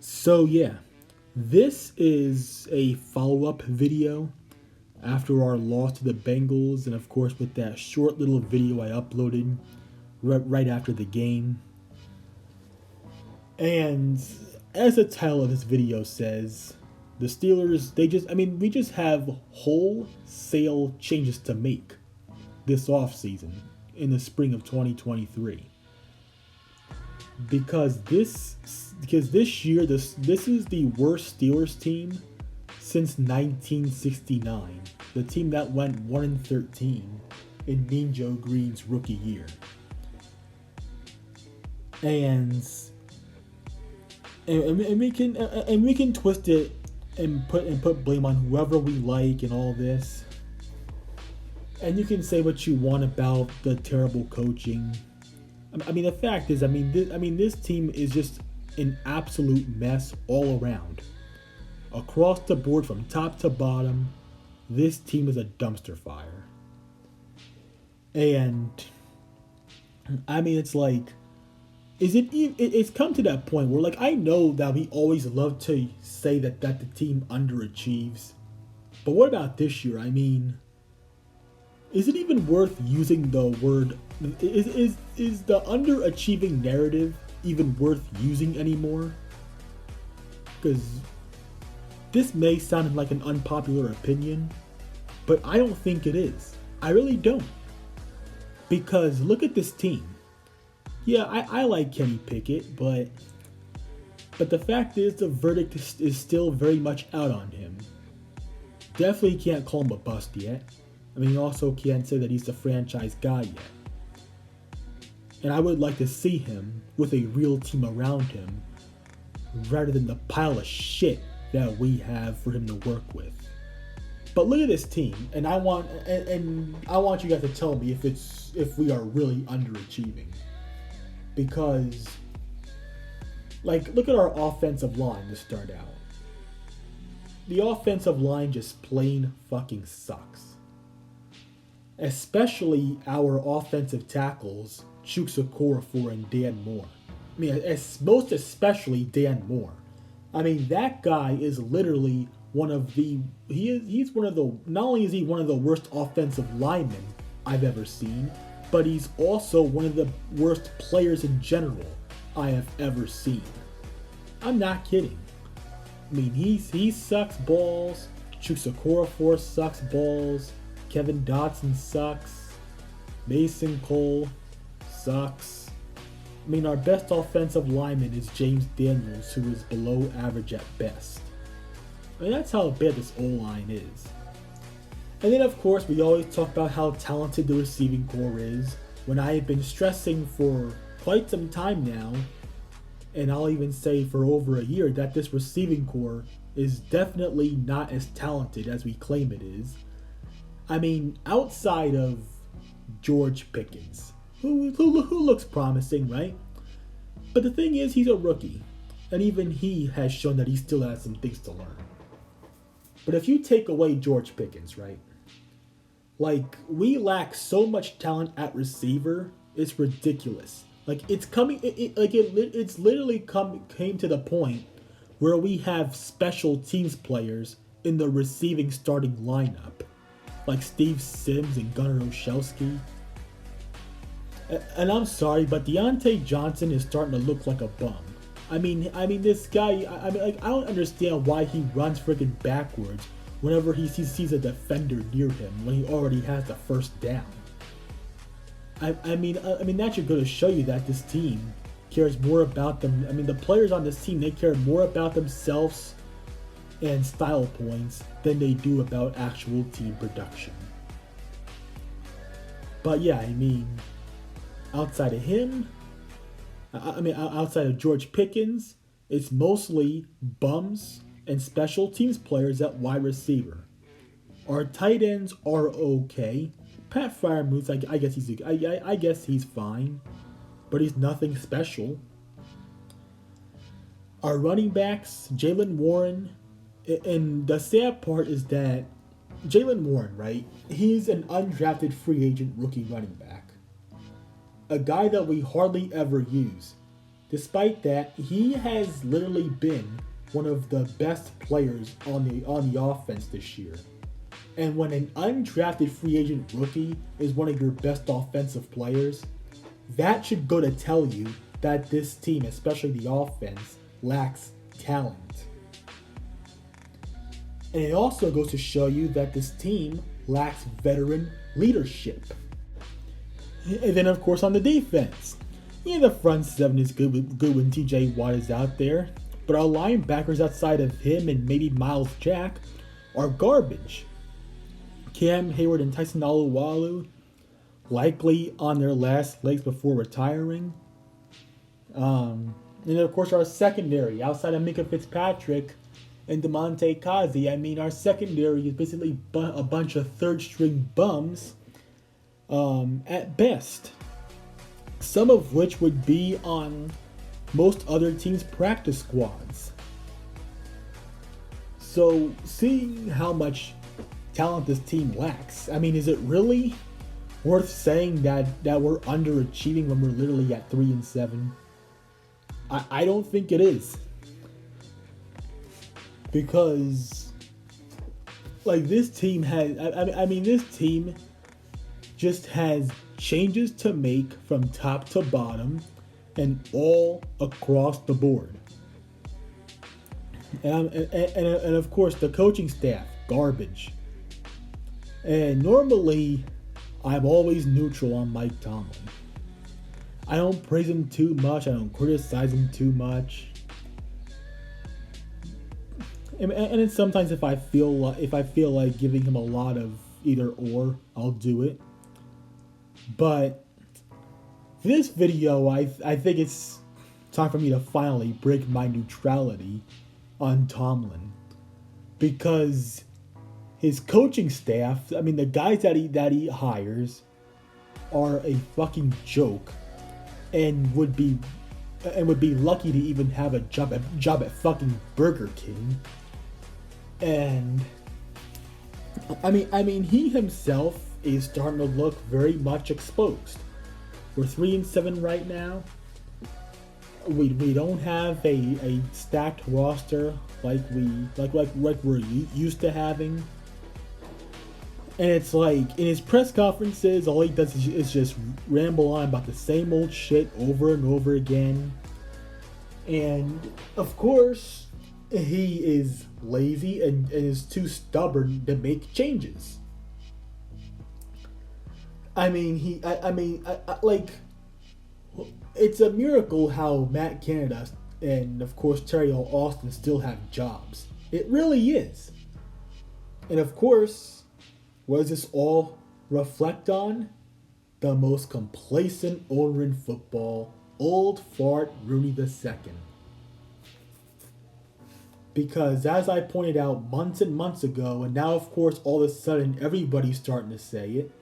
So yeah, this is a follow-up video after our loss to the Bengals, and of course with that short little video I uploaded right after the game. And as the title of this video says, the Steelers, we just have wholesale changes to make this offseason in the spring of 2023. Because this year this is the worst Steelers team since 1969, the team that went 1-13 in Mean Joe Green's rookie year. And we can twist it and put blame on whoever we like and all this. And you can say what you want about the terrible coaching. The fact is, this team is just an absolute mess all around. Across the board, from top to bottom, this team is a dumpster fire. And it's like, it's come to that point where, like, I know that we always love to say that the team underachieves, but what about this year? Is it even worth using the word? Is the underachieving narrative even worth using anymore? Because this may sound like an unpopular opinion, but I don't think it is. I really don't. Because look at this team. Yeah, I like Kenny Pickett, but the fact is the verdict is still very much out on him. Definitely can't call him a bust yet. You also can't say that he's the franchise guy yet. And I would like to see him with a real team around him rather than the pile of shit that we have for him to work with. But look at this team, and I want you guys to tell me if we are really underachieving. Because, like, look at our offensive line to start out. The offensive line just plain fucking sucks. Especially our offensive tackles, Chuks Okorafor and Dan Moore. Most especially Dan Moore. That guy is literally one of the... He's one of the... Not only is he one of the worst offensive linemen I've ever seen, but he's also one of the worst players in general I have ever seen. I'm not kidding. He sucks balls. Chuks Okorafor sucks balls. Kevin Dotson sucks. Mason Cole sucks. Our best offensive lineman is James Daniels, who is below average at best. That's how bad this O-line is. And then, of course, we always talk about how talented the receiving corps is, when I have been stressing for quite some time now, and I'll even say for over a year, that this receiving corps is definitely not as talented as we claim it is. Outside of George Pickens, who looks promising, right? But the thing is, he's a rookie, and even he has shown that he still has some things to learn. But if you take away George Pickens, right? Like, we lack so much talent at receiver, it's ridiculous. Like, it's literally came to the point where we have special teams players in the receiving starting lineup, like Steve Sims and Gunnar Olszewski. And I'm sorry, but Deontay Johnson is starting to look like a bum. This guy, I don't understand why he runs freaking backwards whenever he sees a defender near him when he already has the first down. That should go to show you that this team cares more about them. The players on this team, they care more about themselves and style points than they do about actual team production. But yeah, outside of him, outside of George Pickens, it's mostly bums and special teams players at wide receiver. Our tight ends are okay. Pat Freiermuth, I guess he's fine, but he's nothing special. Our running backs, Jaylen Warren, and the sad part is that Jaylen Warren, right? He's an undrafted free agent rookie running back. A guy that we hardly ever use. Despite that, he has literally been one of the best players on the offense this year. And when an undrafted free agent rookie is one of your best offensive players, that should go to tell you that this team, especially the offense, lacks talent. And it also goes to show you that this team lacks veteran leadership. And then, of course, on the defense, the front seven is good when TJ Watt is out there, but our linebackers outside of him and maybe Miles Jack are garbage. Cam Hayward and Tyson Alualu likely on their last legs before retiring. And of course, our secondary outside of Minka Fitzpatrick and DeMonte Kazi. I mean, our secondary is basically a bunch of third-string bums at best. Some of which would be on most other teams' practice squads. So, seeing how much talent this team lacks, I mean, is it really worth saying that we're underachieving when we're literally at 3-7? I don't think it is. Because, like, this team has, this team just has changes to make from top to bottom and all across the board. And of course, the coaching staff, garbage. And normally, I'm always neutral on Mike Tomlin. I don't praise him too much. I don't criticize him too much. And then sometimes if I feel like giving him a lot of either or, I'll do it. But for this video, I think it's time for me to finally break my neutrality on Tomlin, because his coaching staff, I mean, the guys that he hires are a fucking joke, and would be lucky to even have a job at fucking Burger King. And I mean, he himself is starting to look very much exposed. We're 3-7 right now. We don't have a stacked roster like we're used to having. And it's like, in his press conferences, all he does is just ramble on about the same old shit over and over again. And of course, he is lazy and is too stubborn to make changes. It's a miracle how Matt Canada and of course Terry Austin still have jobs. It really is. And of course, what does this all reflect on? The most complacent owner in football, old fart Rooney II. Because as I pointed out months and months ago, and now of course all of a sudden everybody's starting to say it,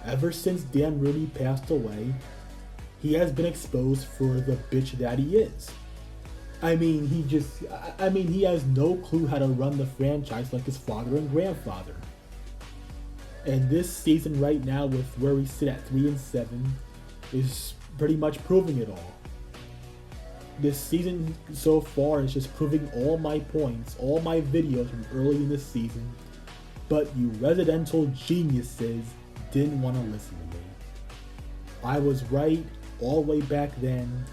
ever since Dan Rooney passed away, he has been exposed for the bitch that he is. He has no clue how to run the franchise like his father and grandfather. And this season right now, with where we sit at 3-7, is pretty much proving it all. This season so far is just proving all my points, all my videos from early in the season, but you residential geniuses didn't want to listen to me. I was right all the way back then,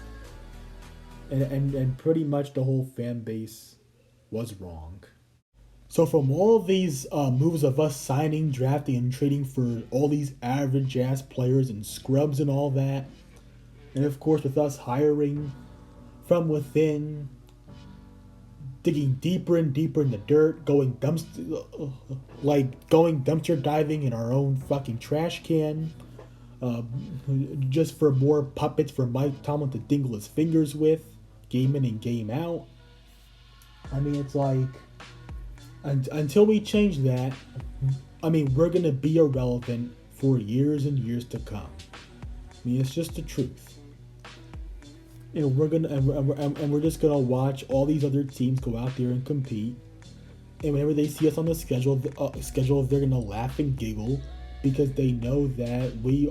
and pretty much the whole fan base was wrong. So from all of these moves of us signing, drafting, and trading for all these average-ass players and scrubs and all that, and of course with us hiring from within, digging deeper and deeper in the dirt, going dumpster diving in our own fucking trash can, just for more puppets for Mike Tomlin to dingle his fingers with, game in and game out. I mean, it's like, until we change that, I mean, we're gonna be irrelevant for years and years to come. I mean, it's just the truth. And we're just gonna watch all these other teams go out there and compete. And whenever they see us on the schedule, they're gonna laugh and giggle because they know that we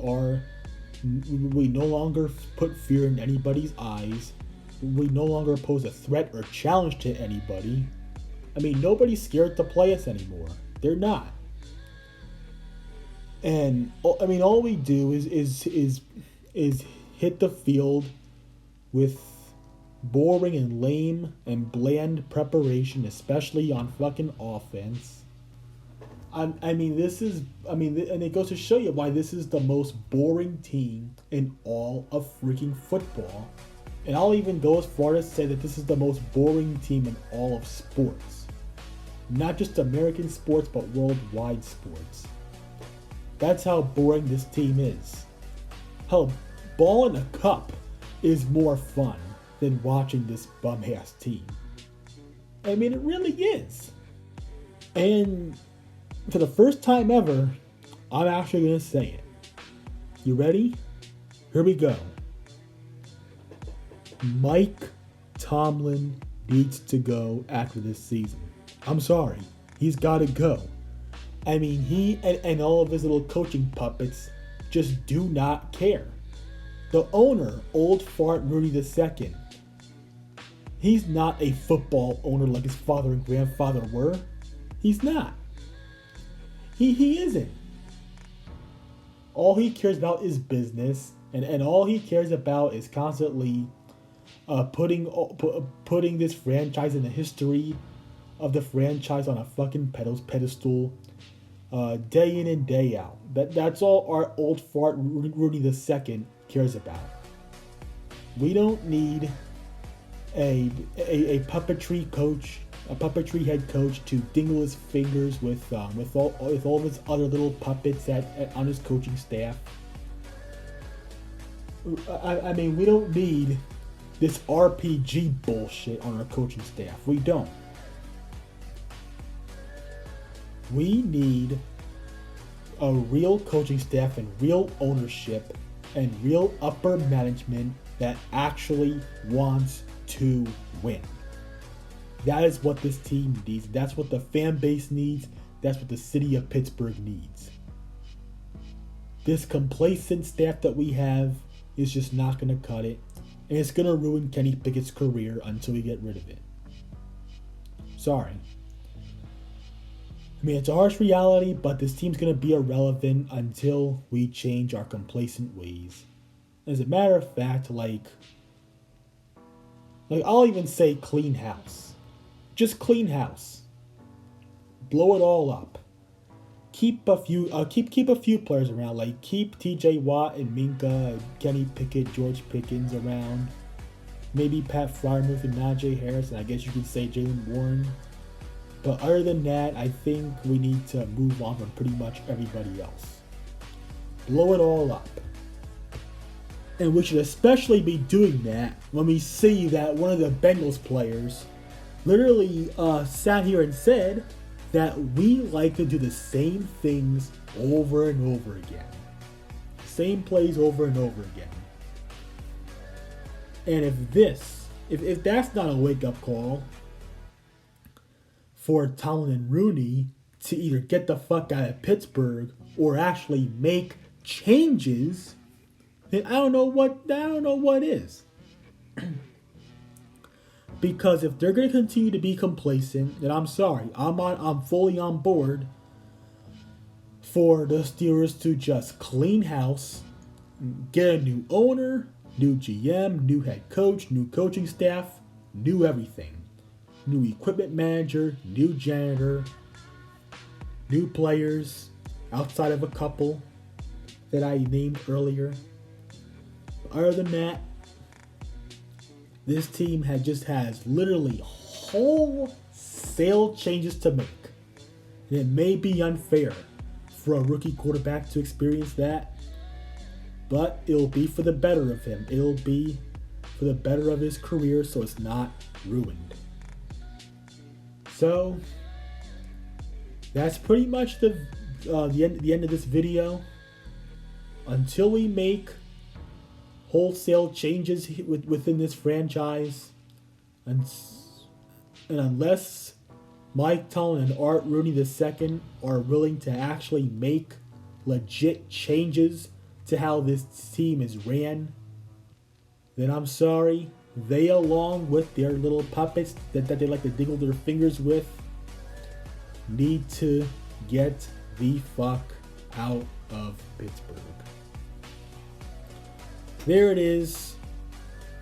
no longer put fear in anybody's eyes, We no longer pose a threat or challenge to anybody. I mean, nobody's scared to play us anymore. They're not. And I mean, all we do is hit the field with boring and lame and bland preparation, especially on fucking offense. I mean, and it goes to show you why this is the most boring team in all of freaking football. And I'll even go as far as say that this is the most boring team in all of sports. Not just American sports, but worldwide sports. That's how boring this team is. Hell, ball in a cup is more fun than watching this bum-ass team. I mean, it really is. And for the first time ever, I'm actually going to say it. You ready? Here we go. Mike Tomlin needs to go after this season. I'm sorry. He's got to go. I mean, he and all of his little coaching puppets just do not care. The owner, old fart Rooney II, he's not a football owner like his father and grandfather were. He's not. He isn't. All he cares about is business, and all he cares about is constantly putting this franchise in the history of the franchise on a fucking pedestal, day in and day out. That's all our old fart Rooney II cares about. We don't need a puppetry coach, a puppetry head coach to dingle his fingers with all of his other little puppets on his coaching staff. I mean, we don't need this RPG bullshit on our coaching staff. We don't. We need a real coaching staff and real ownership and real upper management that actually wants to win. That is what this team needs. That's what the fan base needs. That's what the city of Pittsburgh needs. This complacent staff that we have is just not going to cut it. And it's going to ruin Kenny Pickett's career until we get rid of it. Sorry. I mean, it's a harsh reality, but this team's going to be irrelevant until we change our complacent ways. As a matter of fact, like I'll even say clean house. Just clean house. Blow it all up. Keep a few players around. Like keep T.J. Watt and Minka, Kenny Pickett, George Pickens around. Maybe Pat Freiermuth and Najee Harris, and I guess you could say Jaylen Warren. But other than that, I think we need to move on from pretty much everybody else. Blow it all up. And we should especially be doing that when we see that one of the Bengals players literally sat here and said that we like to do the same things over and over again. Same plays over and over again. And if that's not a wake-up call for Tomlin and Rooney to either get the fuck out of Pittsburgh or actually make changes, then I don't know what is. Because if they're going to continue to be complacent, then I'm sorry. I'm fully on board for the Steelers to just clean house, get a new owner, new GM, new head coach, new coaching staff, new everything. New equipment manager, new janitor, new players, outside of a couple that I named earlier. Other than that, this team has literally wholesale changes to make. And it may be unfair for a rookie quarterback to experience that, but it'll be for the better of him. It'll be for the better of his career, so it's not ruined. So that's pretty much the end of this video. Until we make wholesale changes within this franchise, and unless Mike Tomlin and Art Rooney II are willing to actually make legit changes to how this team is ran, then I'm sorry, they, along with their little puppets that they like to dingle their fingers with, need to get the fuck out of Pittsburgh. There it is.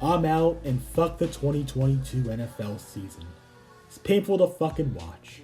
I'm out, and fuck the 2022 NFL season. It's painful to fucking watch.